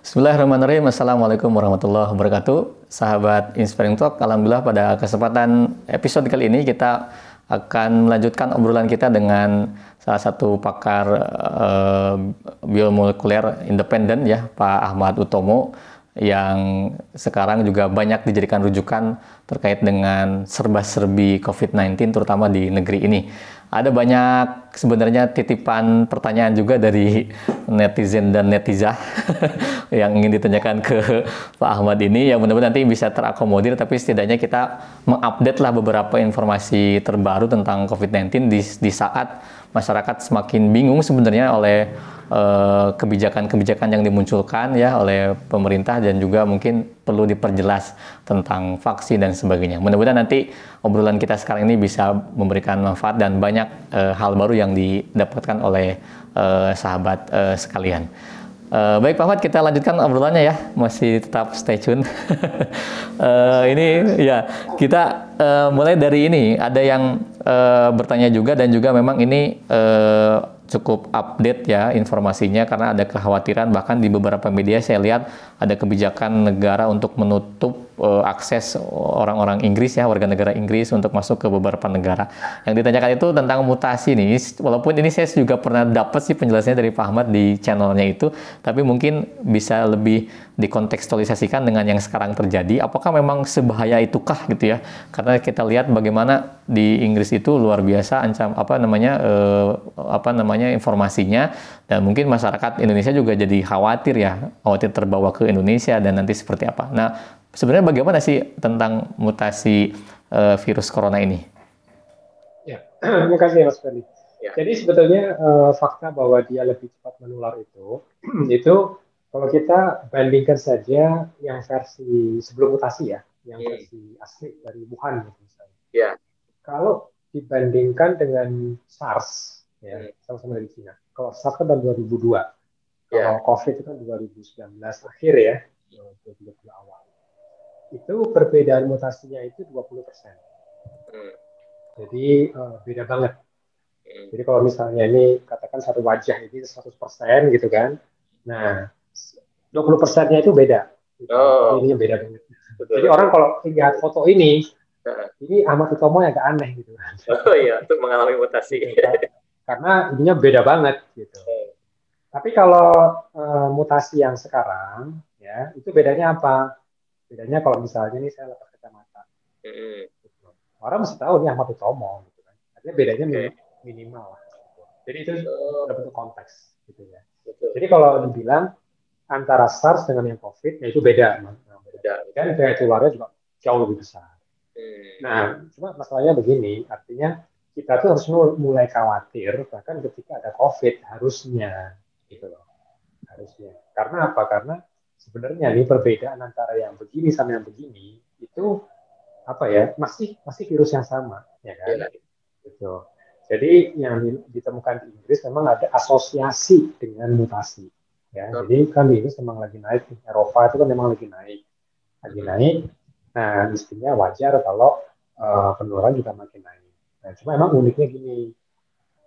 Bismillahirrahmanirrahim. Assalamualaikum warahmatullahi wabarakatuh. Sahabat Inspiring Talk, alhamdulillah pada kesempatan episode kali ini kita akan melanjutkan obrolan kita dengan salah satu pakar biomolekuler independen ya, Pak Ahmad Utomo, yang sekarang juga banyak dijadikan rujukan terkait dengan serba-serbi COVID-19 terutama di negeri ini. Ada banyak sebenarnya titipan pertanyaan juga dari netizen dan netizah yang ingin ditanyakan ke Pak Ahmad ini. Ya mudah-mudahan nanti bisa terakomodir, tapi setidaknya kita mengupdate lah beberapa informasi terbaru tentang COVID-19 di saat masyarakat semakin bingung sebenarnya oleh kebijakan-kebijakan yang dimunculkan ya oleh pemerintah, dan juga mungkin perlu diperjelas tentang vaksin dan sebagainya. Mudah-mudahan nanti obrolan kita sekarang ini bisa memberikan manfaat dan banyak hal baru yang didapatkan oleh sahabat sekalian. Baik Pak Ahmad, kita lanjutkan obrolannya ya, masih tetap stay tune. Ini ya, kita mulai dari ini, ada yang bertanya juga, dan juga memang ini cukup update ya informasinya, karena ada kekhawatiran bahkan di beberapa media saya lihat ada kebijakan negara untuk menutup akses orang-orang Inggris ya, warga negara Inggris untuk masuk ke beberapa negara. Yang ditanyakan itu tentang mutasi nih, walaupun ini saya juga pernah dapat sih penjelasannya dari Pak Ahmad di channelnya itu, tapi mungkin bisa lebih dikontekstualisasikan dengan yang sekarang terjadi. Apakah memang sebahaya itukah gitu ya? Karena kita lihat bagaimana di Inggris itu luar biasa informasinya, dan mungkin masyarakat Indonesia juga jadi khawatir terbawa ke Indonesia dan nanti seperti apa. Nah, sebenarnya bagaimana sih tentang mutasi virus corona ini? Ya, terima kasih Mas Ferdi. Ya. Jadi sebetulnya fakta bahwa dia lebih cepat menular itu kalau kita bandingkan saja yang versi sebelum mutasi ya, yang versi asli dari Wuhan gitu misalnya. Ya. Kalau dibandingkan dengan SARS, ya, sama-sama dari Cina. Kalau SARS kan tahun 2002, kalau COVID itu kan 2019 akhir ya, 2020 awal. Itu perbedaan mutasinya itu 20%. Jadi beda banget. Jadi kalau misalnya ini katakan satu wajah ini 100% gitu kan, nah 20%-nya itu beda. Gitu. Jadi ini beda banget. Betul. Jadi orang kalau lihat foto ini Ahmad Utomo yang agak aneh gitu. Oh iya, itu mengalami mutasi. Gitu, karena ininya beda banget gitu. Tapi kalau mutasi yang sekarang, ya itu bedanya apa? Bedanya kalau misalnya ini saya lepas kacamata, gitu. Orang mesti tahu ini Ahmad Utomo, gitu kan. Artinya bedanya minimal lah. Gitu. Jadi itu dalam bentuk konteks, gitu ya. Jadi kalau dibilang antara SARS dengan yang COVID, ya itu beda. Dan daya tularnya juga jauh lebih besar. Nah, cuma masalahnya begini, artinya kita tuh harus mulai khawatir bahkan ketika ada COVID harusnya, gitu loh, harusnya. Karena apa? Karena sebenarnya nih perbedaan antara yang begini sama yang begini itu apa ya? Masih virus yang sama, ya kan? Gitu. Jadi yang ditemukan di Inggris memang ada asosiasi dengan mutasi, ya. Jadi kan di Inggris memang lagi naik, Eropa itu kan memang lagi naik. Nah, mestinya wajar kalau penularan juga makin naik. Nah, cuma emang uniknya gini,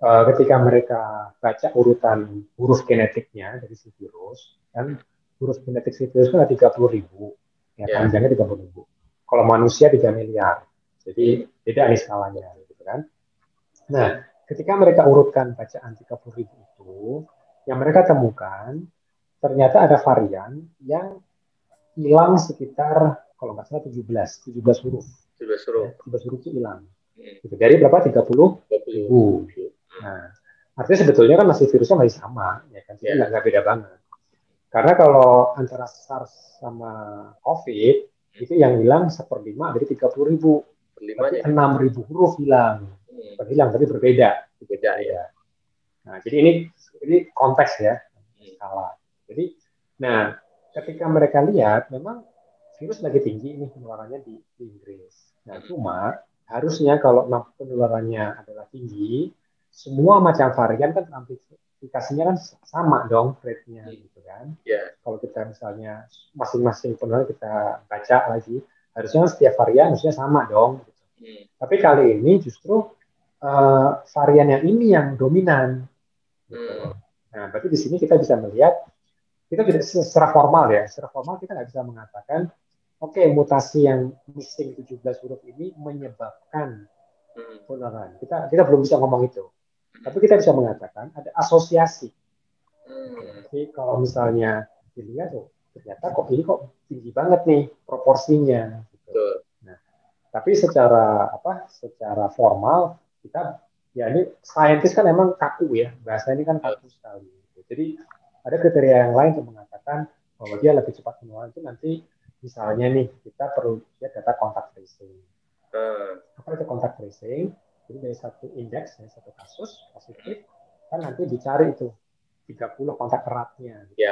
ketika mereka baca urutan huruf genetiknya dari si virus, kan huruf genetik si virus kan ada 30.000, ya, panjangnya 30.000. Kalau manusia 3 miliar, jadi beda nih skalanya, gitu kan. Nah, ketika mereka urutkan bacaan 30.000 itu, yang mereka temukan ternyata ada varian yang hilang sekitar kalau nggak salah 17 huruf. 17 huruf itu hilang. Gitu. Dari berapa? 30.000. Nah, artinya sebetulnya kan masih virusnya masih sama, ya kan? Jadi nggak beda banget. Karena kalau antara SARS sama COVID itu yang hilang 1/5 dari 30.000. Berarti 6.000 huruf hilang. Bukan hilang, tapi berbeda. Ya. Nah, jadi ini konteks ya, skala. Jadi, nah, ketika mereka lihat memang virus lagi tinggi ini penularannya di Inggris. Nah, cuma harusnya kalau penularannya adalah tinggi, semua macam varian kan aplikasinya kan sama dong rate-nya, gitu kan. Kalau kita misalnya masing-masing penularan kita baca lagi, harusnya setiap varian harusnya sama dong. Gitu. Tapi kali ini justru varian yang ini yang dominan. gitu. Nah, berarti di sini kita bisa melihat, kita tidak secara formal ya, secara formal kita nggak bisa mengatakan, oke, mutasi yang missing 17 huruf ini menyebabkan penularan. Kita belum bisa ngomong itu. Tapi kita bisa mengatakan ada asosiasi. Jadi kalau misalnya dilihat, oh, ternyata kok ini kok tinggi banget nih proporsinya. Gitu. Nah, tapi secara formal kita, ya ini saintis kan emang kaku ya, bahasa ini kan kaku sekali. Jadi ada kriteria yang lain untuk mengatakan bahwa dia lebih cepat menular itu nanti misalnya nih kita perlu lihat data kontak tracing. Apa itu kontak tracing? Jadi dari satu indeks, dari satu kasus positif, kan nanti dicari itu 30 kontak eratnya. Gitu.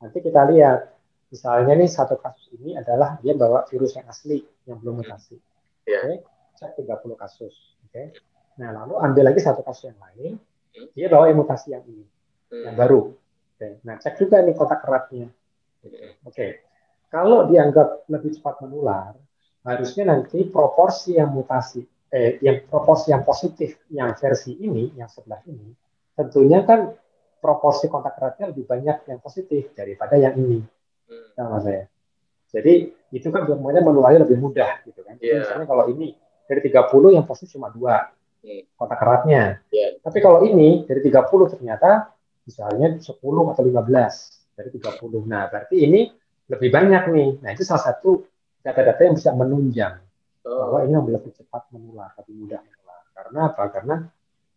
Nanti kita lihat, misalnya nih satu kasus ini adalah dia bawa virus yang asli, yang belum mutasi. Oke, cek 30 kasus. Oke. Nah, lalu ambil lagi satu kasus yang lain, dia bawa yang mutasi yang ini, yang baru. Oke. Nah, cek juga nih kontak eratnya. Oke. Kalau dianggap lebih cepat menular, harusnya nanti proporsi yang mutasi, proporsi yang positif, yang versi ini, yang sebelah ini, tentunya kan proporsi kontak eratnya lebih banyak yang positif daripada yang ini. Sama saya. Jadi itu kan semuanya menularnya lebih mudah gitu kan. Jadi misalnya kalau ini dari 30 yang positif cuma 2 kontak eratnya. Tapi kalau ini dari 30 ternyata misalnya 10 atau 15 dari 30. Nah, berarti ini lebih banyak nih. Nah, itu salah satu data-data yang bisa menunjang bahwa ini lebih cepat menular, lebih mudah menular. Karena apa? Karena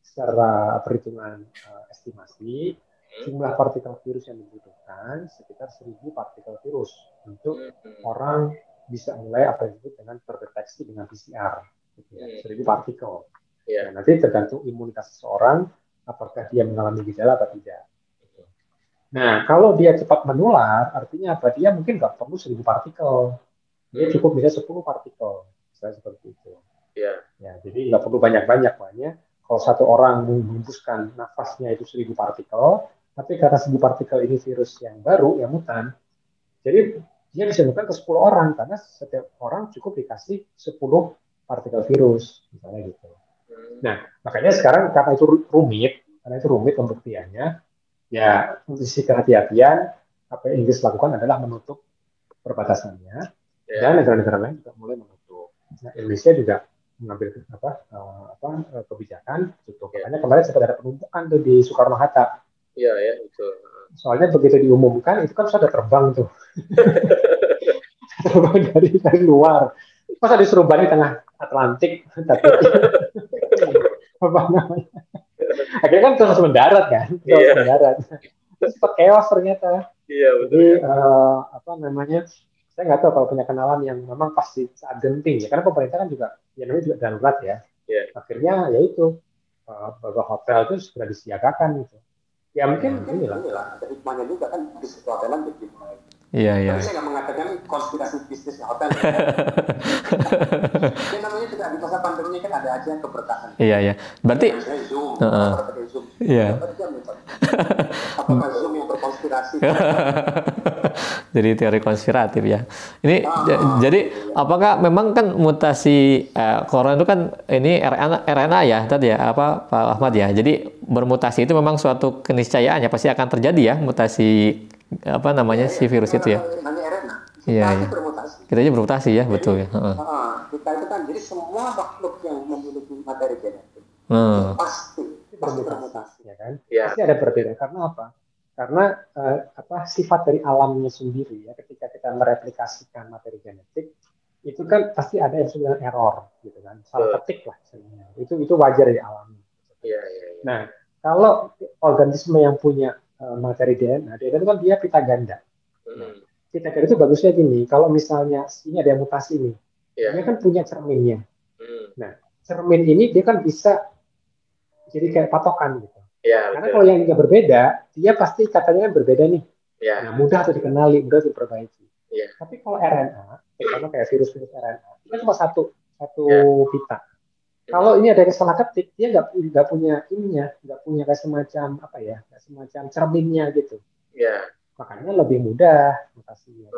secara perhitungan estimasi, jumlah partikel virus yang dibutuhkan sekitar 1.000 partikel virus untuk orang bisa mulai apa yang disebut dengan terdeteksi dengan PCR. Gitu ya, 1.000 partikel. Nah, nanti tergantung imunitas seseorang, apakah dia mengalami gejala atau tidak. Nah, kalau dia cepat menular, artinya apa? Dia mungkin nggak perlu 1.000 partikel. Dia cukup bisa 10 partikel. Misalnya seperti itu. Ya, jadi nggak perlu banyak-banyak. Makanya kalau satu orang menghembuskan nafasnya itu 1.000 partikel, tapi karena 1.000 partikel ini virus yang baru, yang mutan, jadi dia bisa menemukan ke 10 orang, karena setiap orang cukup dikasih 10 partikel virus. Misalnya gitu. Nah, makanya sekarang karena itu rumit pembuktiannya, ya untuk sisi kehati-hatian, apa yang Inggris lakukan adalah menutup perbatasannya, dan negara-negara lain juga mulai menutup. Nah, Indonesia juga mengambil kebijakan tutup. Makanya kemarin sempat ada penumpukan tuh di Soekarno Hatta. Iya ya, betul. Soalnya begitu diumumkan itu kan sudah terbang tuh. Terbang dari luar. Masa disuruh balik tengah Atlantik, tapi apa namanya? Akhirnya kan terus mendarat kan, terus mendarat. Terus sempat chaos ternyata. Iya betul. Jadi apa namanya? Saya nggak tahu kalau punya kenalan yang memang pasti saat genting ya, karena pemerintah kan juga, ya namanya juga darurat ya. Akhirnya ya itu beberapa hotel itu sudah disiagakan gitu. Ya mungkin inilah ada hikmahnya juga kan, di situ hotelan begitu. Iya. Tapi saya nggak mengatakan konspirasi bisnis hotel. Ini namanya juga di masa pandemi kan ada aja keberkahan. Iya. Berarti Zoom. Iya. Apakah Zoom yang berkonspirasi? Jadi teori konspiratif ya. Ini jadi apakah memang kan mutasi corona itu kan ini RNA ya tadi ya apa Pak Ahmad ya. Jadi bermutasi itu memang suatu keniscayaan ya, pasti akan terjadi ya mutasi apa namanya si virus itu ya. Iya. Kita aja bermutasi ya, betul ya. Kita itu kan jadi semua makhluk yang memiliki materi genetik pasti bermutasi ya kan. Pasti ada perbedaan. Karena apa? Karena sifat dari alamnya sendiri ya, ketika kita mereplikasikan materi genetik itu kan pasti ada yang disebut dengan error gitu kan, salah ketik lah sebenarnya. Itu wajar di alam. Nah, kalau organisme yang punya materi DNA itu kan dia pita ganda. Nah, pita ganda itu bagusnya gini, kalau misalnya ini ada yang mutasi nih, dia kan punya cerminnya. Nah, cermin ini dia kan bisa jadi kayak patokan gitu. Karena kalau yang nggak berbeda, dia pasti katanya kan berbeda nih. Nah, mudah tuh dikenali, mudah tuh diperbaiki. Tapi kalau RNA, terutama kayak virus-virus RNA, itu kan cuma satu pita. Kalau ini ada yang salah ketik, dia nggak punya ininya, nggak punya kayak semacam kayak semacam cerminnya gitu. Makanya lebih mudah mutasinya.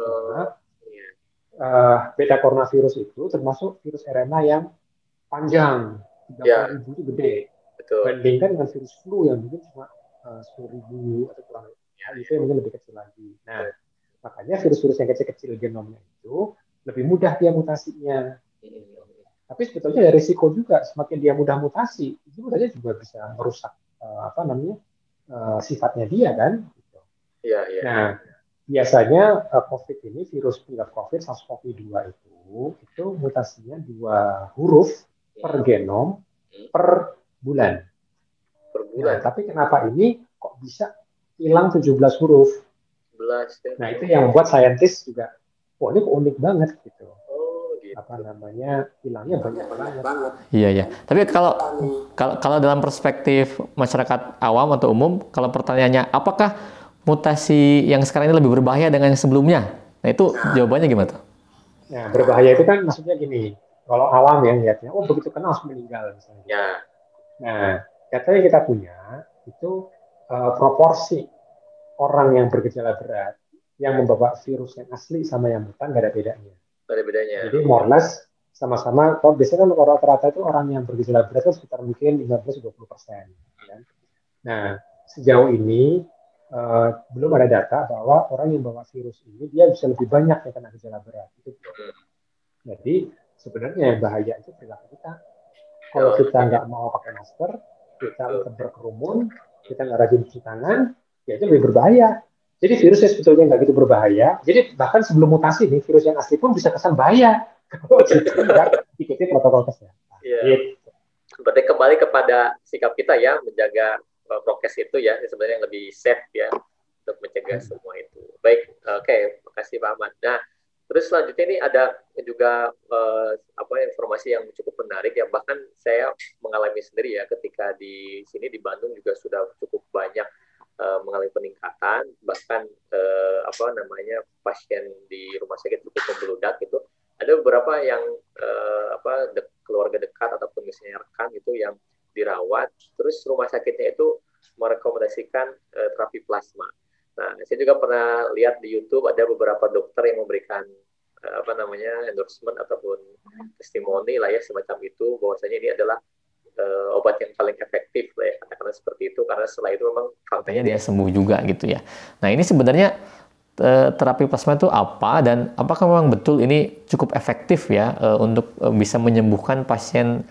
Beta coronavirus itu termasuk virus RNA yang panjang, 30.000 itu gede. betul. Bandingkan dengan virus flu yang mungkin cuma 10.000 atau kurang, ya, itu yang mungkin lebih kecil lagi. Nah, makanya virus-virus yang kecil-kecil genomnya itu lebih mudah dia mutasinya. Tapi sebetulnya ada risiko juga, semakin dia mudah mutasi, itu saja juga bisa merusak sifatnya dia kan. Iya, iya. Nah, biasanya COVID ini, virus pilek COVID, SARS-CoV-2 itu mutasinya 2 huruf per genom per bulan. Per bulan. Nah, tapi kenapa ini kok bisa hilang 17 huruf? 11 ya. Nah, itu yang membuat saintis juga, wah ini kok unik banget gitu. Gitu. Hilangnya banyak banget. Iya ya. Tapi kalau dalam perspektif masyarakat awam atau umum, kalau pertanyaannya apakah mutasi yang sekarang ini lebih berbahaya dengan yang sebelumnya? Nah itu jawabannya gimana tuh? Nah, berbahaya itu kan maksudnya gini, kalau awam ya lihatnya, oh begitu kena langsung meninggal misalnya. Ya. Nah, data yang kita punya itu proporsi orang yang bergejala berat yang membawa virus yang asli sama yang mutan nggak ada bedanya. Jadi more or less sama-sama, kalau biasanya kan rata-rata itu orang yang bergejala berat itu sekitar mungkin 15-20%. Kan? Nah, sejauh ini belum ada data bahwa orang yang bawa virus ini dia bisa lebih banyak yang kena gejala berat. Itu belum. Jadi sebenarnya yang bahaya itu perilaku kita. Kalau kita nggak mau pakai masker, kita tetap berkerumun, kita nggak rajin cuci tangan, ya itu lebih berbahaya. Jadi virusnya sebetulnya nggak gitu berbahaya. Jadi bahkan sebelum mutasi nih, virus yang asli pun bisa kesan bahaya. Kalau kita nggak ikuti protokol kesehatan. Gitu. Berarti kembali kepada sikap kita ya, menjaga prokes itu ya, sebenarnya yang lebih safe ya, untuk mencegah semua itu. Baik, oke, makasih Pak Ahmad. Nah, terus selanjutnya ini ada juga informasi yang cukup menarik ya, bahkan saya mengalami sendiri ya, ketika di sini di Bandung juga sudah cukup banyak mengalami peningkatan, bahkan pasien di rumah sakit cukup membludak gitu. Ada beberapa yang keluarga dekat ataupun misalnya rekan itu yang dirawat, terus rumah sakitnya itu merekomendasikan terapi plasma. Nah, saya juga pernah lihat di YouTube ada beberapa dokter yang memberikan endorsement ataupun testimoni lah ya semacam itu, bahwasanya ini adalah obat yang paling efektif lah ya, katakanlah seperti itu, karena setelah itu memang katanya dia sembuh juga gitu ya. Nah ini sebenarnya terapi plasma itu apa dan apakah memang betul ini cukup efektif ya untuk bisa menyembuhkan pasien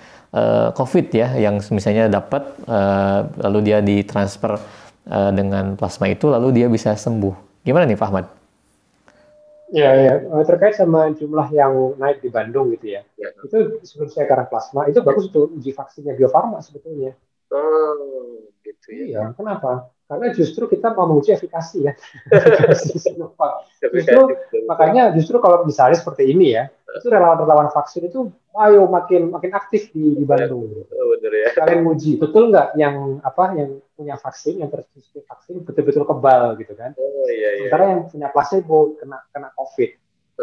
COVID ya yang misalnya dapat lalu dia ditransfer dengan plasma itu lalu dia bisa sembuh. Gimana nih Pak Ahmad? Ya, terkait sama jumlah yang naik di Bandung gitu ya. Itu sebelum saya karena plasma, itu bagus untuk uji vaksinnya Bio Farma sebetulnya. Gitu ya. Iya, kenapa? Karena justru kita mau menguji efikasi ya. Justru kalau misalnya seperti ini ya, itu relawan-relawan vaksin itu makin aktif di Bandung. Benar ya. Kalian uji, betul nggak yang punya vaksin, yang tersertifikasi vaksin betul-betul kebal gitu kan? Sementara yang punya placebo kena COVID.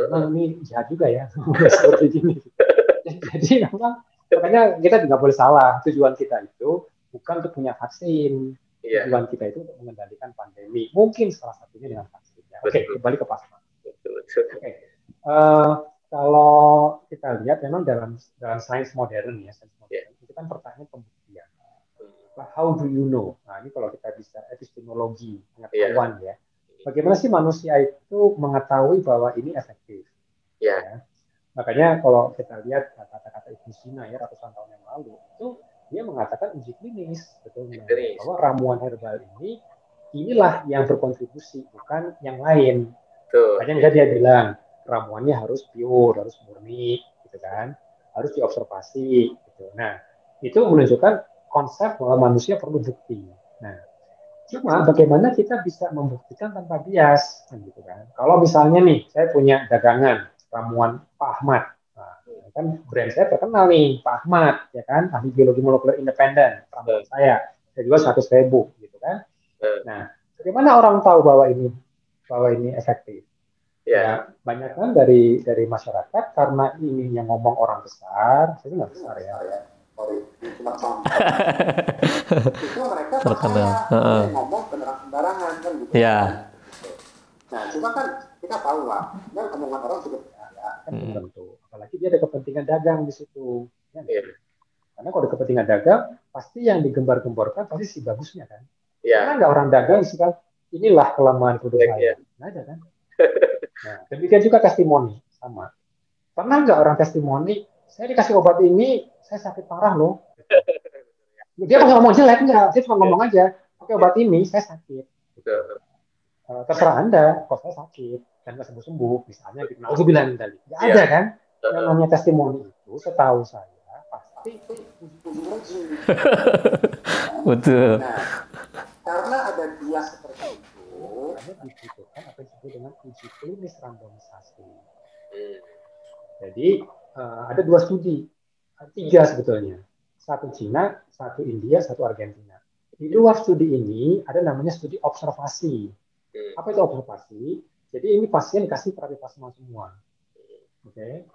Memang ini jahat juga ya, seperti gini. Jadi memang makanya kita nggak boleh salah. Tujuan kita itu bukan untuk punya vaksin. Tujuan kita itu untuk mengendalikan pandemi. Mungkin salah satunya dengan vaksin. Ya. Oke, kembali ke plasma. Kalau kita lihat memang dalam sains modern ya, itu kan pertanyaan pembuktian. How do you know? Nah ini kalau kita bisa epistemologi pengetahuan ya. Bagaimana sih manusia itu mengetahui bahwa ini efektif? Ya. Makanya kalau kita lihat kata-kata Ibnu Sina ya ratusan tahun yang lalu itu dia mengatakan uji klinis betulnya bahwa ramuan herbal inilah yang berkontribusi bukan yang lain. Makanya dia bilang ramuannya harus pure, harus murni, gitu kan, harus diobservasi. Gitu. Nah itu menunjukkan konsep bahwa manusia perlu bukti. Nah cuma bagaimana kita bisa membuktikan tanpa bias, gitu kan? Kalau misalnya nih saya punya dagangan ramuan Pak Ahmad. Nah, kan brand saya terkenal nih, Pak Ahmad, ya kan, ahli biologi molekuler independen, ramuan saya jual 100.000, gitu kan. Nah, bagaimana orang tahu bahwa ini efektif? Ya, banyak kan dari masyarakat karena ini yang ngomong orang besar, saya nggak besar ya. Cuma itu mereka terkenal ngomong beneran sembarangan kan gitu. Ya. Nah, cuma kan kita tahu lah, kan omongan orang juga kan tentu. Apalagi dia ada kepentingan dagang di situ. Ya, karena kalau ada kepentingan dagang, pasti yang digembar-gemborkan pasti si bagusnya kan. Ya. Karena nggak orang dagang sih kan, inilah kelemahan produk saya. Nggak ada kan. Nah, demikian juga testimoni sama. Pernah nggak orang testimoni, saya dikasih obat ini, saya sakit parah loh. Dia nggak ngomong jelek, enggak. Dia cuma ngomong aja, pakai obat ini, saya sakit. Terserah Anda, kok saya sakit, dan nggak sembuh-sembuh. Misalnya, aku bilang tadi. Nggak ada kan? Yang namanya testimoni itu, setahu saya, pasti puji-puji. Betul. Nah, karena ada dua seperti itu, hanya dibutuhkan apa yang disebut dengan uji klinis randomisasi. Jadi, ada 2 studi, 3 sebetulnya. 1 Cina, 1 India, 1 Argentina. Di luar studi ini ada namanya studi observasi. Apa itu observasi? Jadi ini pasien dikasih terapi plasma semua. Oke.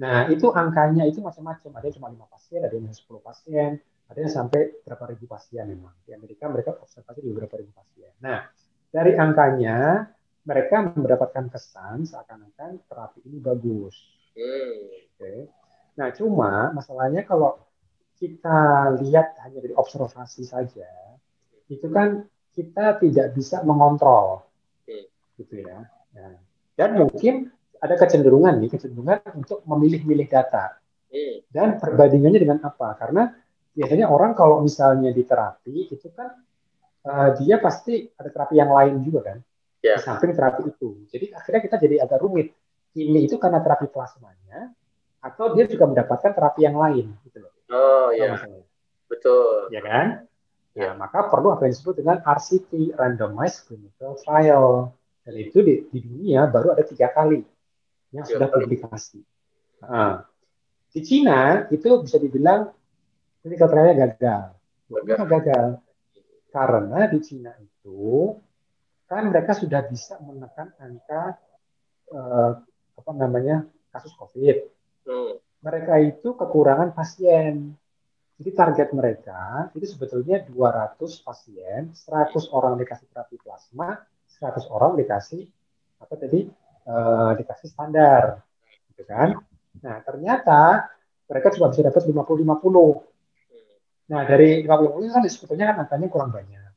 Nah, itu angkanya itu macam-macam. Ada yang cuma 5 pasien, ada yang 10 pasien, ada yang sampai berapa ribu pasien memang. Di Amerika mereka observasi di beberapa ribu pasien. Nah, dari angkanya mereka mendapatkan kesan seakan-akan terapi ini bagus. Oke. Nah, cuma masalahnya kalau kita lihat hanya dari observasi saja, itu kan kita tidak bisa mengontrol, gitu ya. Nah, dan mungkin ada kecenderungan untuk memilih-milih data. Dan perbandingannya dengan apa? Karena biasanya orang kalau misalnya di terapi itu kan dia pasti ada terapi yang lain juga kan, di samping terapi itu. Jadi akhirnya kita jadi agak rumit. Ini itu karena terapi plasmanya, atau dia juga mendapatkan terapi yang lain, gitu loh. Oh iya, betul. Ya kan? Nah, maka perlu apa yang disebut dengan RCT, Randomized Clinical Trial. Dan itu di dunia baru ada 3 kali yang sudah publikasi. Nah, di Cina itu bisa dibilang clinical trial-nya gagal. Kenapa gagal? Karena di Cina itu kan mereka sudah bisa menekan angka kasus COVID. Mereka itu kekurangan pasien. Jadi target mereka itu sebetulnya 200 pasien, 100 orang dikasih terapi plasma, 100 orang dikasih dikasih standar, gitu kan? Nah, ternyata mereka cuma bisa dapat 50-50. Nah, dari 50 kan sebetulnya kan angkanya kurang banyak.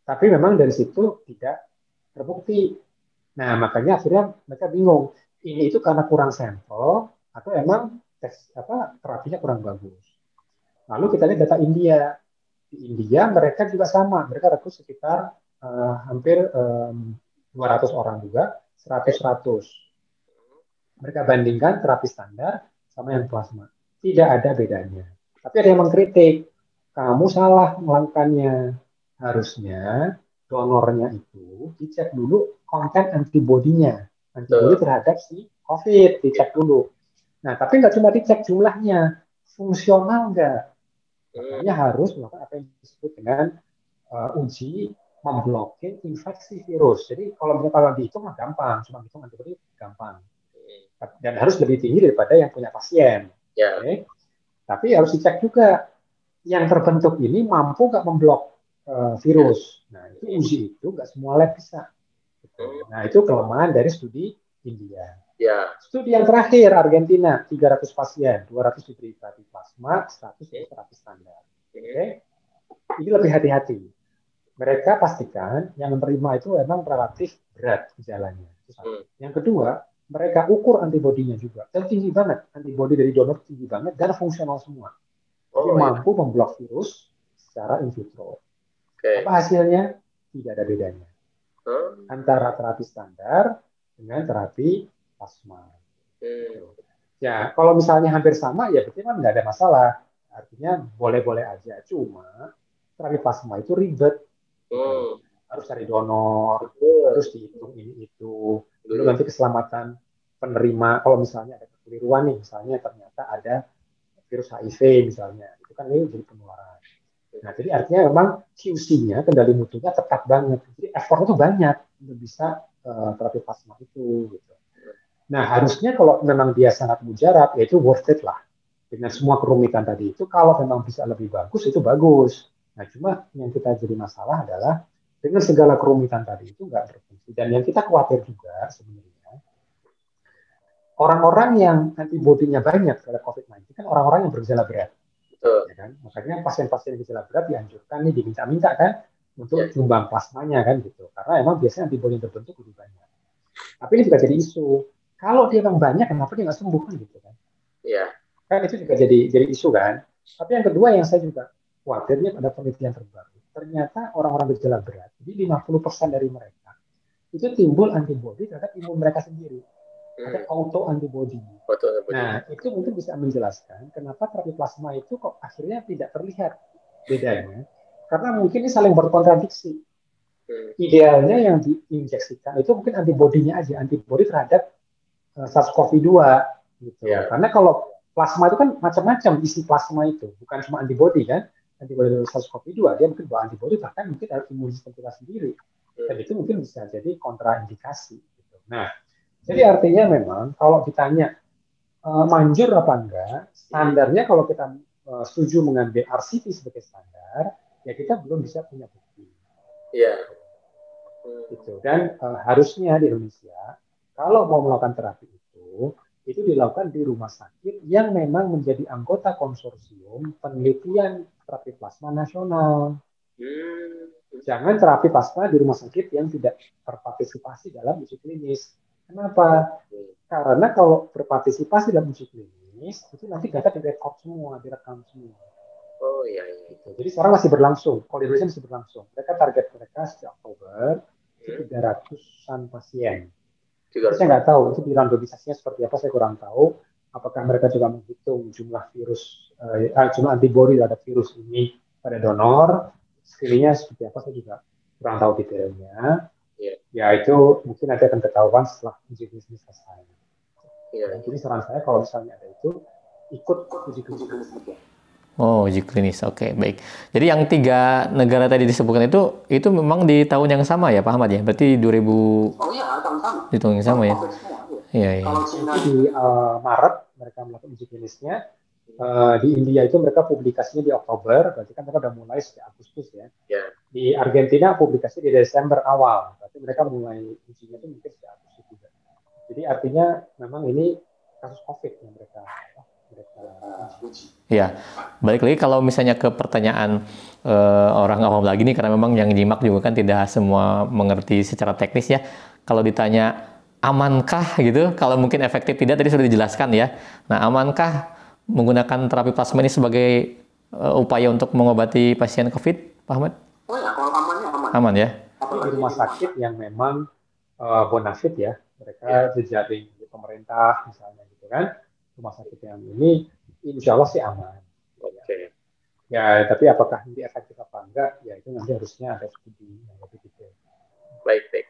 Tapi memang dari situ tidak terbukti. Nah, makanya akhirnya mereka bingung. Ini itu karena kurang sampel atau emang terapinya kurang bagus. Lalu kita lihat data India. Di India mereka juga sama. Mereka rekrut sekitar hampir 200 orang juga, 100-100. Mereka bandingkan terapi standar sama yang plasma. Tidak ada bedanya. Tapi ada yang mengkritik. Kamu salah melakukannya. Harusnya donornya itu dicek dulu konten antibodinya. Antibodi terhadap si COVID, dicek dulu. Nah, tapi nggak cuma dicek jumlahnya. Fungsional nggak? Makanya harus melakukan apa yang disebut dengan uji memblokir infeksi virus. Jadi kalau dihitung mah gampang, cuma hitung antibodi gampang. Dan harus lebih tinggi daripada yang punya pasien. Okay? Tapi harus dicek juga yang terbentuk ini mampu nggak memblok virus. Nah, itu uji itu nggak semua lab bisa. Nah, itu kelemahan dari studi India. Studi yang terakhir Argentina, 300 pasien, 200 diberi terapi plasma, 100 diberi terapi standar. Okay? Ini lebih hati-hati. Mereka pastikan yang menerima itu memang relatif berat gejalanya. Yang kedua, mereka ukur antibodinya juga. Dan tinggi banget. Antibodi dari donor tinggi banget dan fungsional semua. Jadi mampu memblok virus secara in vitro. Apa hasilnya? Tidak ada bedanya. Antara terapi standar dengan terapi plasma. Ya, kalau misalnya hampir sama, ya berarti kan nggak ada masalah. Artinya boleh-boleh aja. Cuma terapi plasma itu ribet. Harus cari donor, harus dihitung ini itu. Belum nanti keselamatan penerima. Kalau misalnya ada kekeliruan nih, misalnya ternyata ada virus HIV misalnya, itu kan ini jadi penularan. Nah, jadi artinya memang QC-nya, kendali mutunya ketat banget. Jadi effort itu banyak untuk bisa terapi plasma itu. Gitu. Nah, harusnya kalau memang dia sangat mujarab, ya itu worth it lah. Dengan semua kerumitan tadi itu, kalau memang bisa lebih bagus, itu bagus. Nah, cuma yang kita jadi masalah adalah dengan segala kerumitan tadi itu nggak berfungsi. Dan yang kita khawatir juga sebenarnya, orang-orang yang antibodinya banyak terhadap COVID-19 kan orang-orang yang bergejala berat. Ya kan? Makanya pasien-pasien gejala berat dianjurkan nih diminta-minta kan untuk nyumbang plasmanya kan gitu. Karena emang biasanya antibodi yang terbentuk lebih banyak. Tapi ini juga jadi isu. Kalau dia memang banyak, kenapa dia nggak sembuh kan gitu kan? Iya. Kan itu juga jadi isu kan. Tapi yang kedua yang saya juga khawatirnya pada penelitian terbaru, ternyata orang-orang gejala berat, jadi 50% dari mereka itu timbul antibodi terhadap imun mereka sendiri. Ada auto antibody. Nah, itu mungkin bisa menjelaskan kenapa terapi plasma itu kok akhirnya tidak terlihat bedanya. Karena mungkin ini saling berkontradiksi. Idealnya yang diinjeksikan itu mungkin antibodinya aja, antibodi terhadap SARS-CoV-2 gitu. Yeah. Karena kalau plasma itu kan macam-macam isi plasma itu, bukan cuma antibodi kan. Antibodi dari SARS-CoV-2 dia mungkin bawa antibodi bahkan mungkin ada imun sistem kita sendiri. Dan itu mungkin bisa jadi kontraindikasi gitu. Nah, jadi artinya memang kalau ditanya manjur apa enggak, standarnya kalau kita setuju mengambil RCT sebagai standar, ya kita belum bisa punya bukti. Iya. Gitu. Dan harusnya di Indonesia kalau mau melakukan terapi itu dilakukan di rumah sakit yang memang menjadi anggota konsorsium penelitian terapi plasma nasional. Jangan terapi plasma di rumah sakit yang tidak berpartisipasi dalam uji klinis. Kenapa? Karena kalau berpartisipasi dalam uji klinis, itu nanti data direkod semua, direkam semua. Oh iya. Gitu. Jadi sekarang masih berlangsung, kalau di Indonesia masih berlangsung. Mereka target mereka sejak Oktober, itu 300-an pasien. Saya nggak tahu, itu di randomisasinya seperti apa, saya kurang tahu. Apakah mereka juga menghitung jumlah virus, jumlah antibodi terhadap virus ini pada donor, screeningnya seperti apa, saya juga kurang tahu detailnya. Ya itu mungkin nanti akan ketahuan setelah uji klinis selesai. Jadi saran saya kalau misalnya ada itu, ikut uji klinis. Oh, uji klinis. Oke, baik. Jadi yang 3 negara tadi disebutkan itu memang di tahun yang sama ya, Pak Ahmad ya? Berarti 2000. Oh iya, tahun sama. Di tahun yang sama ya? Iya. Kalau China di Maret mereka melakukan uji klinisnya, di India itu mereka publikasinya di Oktober, berarti kan mereka udah mulai sejak Agustus ya. Di Argentina publikasinya di Desember awal, berarti mereka mulai ujinya itu mungkin sejak Agustus juga. Jadi artinya memang ini kasus COVID yang mereka uji. Ya, balik lagi kalau misalnya ke pertanyaan orang awam lagi nih, karena memang yang nyimak juga kan tidak semua mengerti secara teknis ya. Kalau ditanya amankah gitu, kalau mungkin efektif tidak tadi sudah dijelaskan ya. Nah, amankah menggunakan terapi plasma ini sebagai upaya untuk mengobati pasien COVID, Pak Ahmad? Oh ya, kalau amannya aman. Aman ya? Tapi di rumah sakit yang memang bonafit ya, mereka jejaring di pemerintah misalnya gitu kan, rumah sakit yang ini insya Allah sih aman. Ya, tapi apakah ini efektif apa enggak, ya itu nanti harusnya ada studi yang lebih detail. Baik.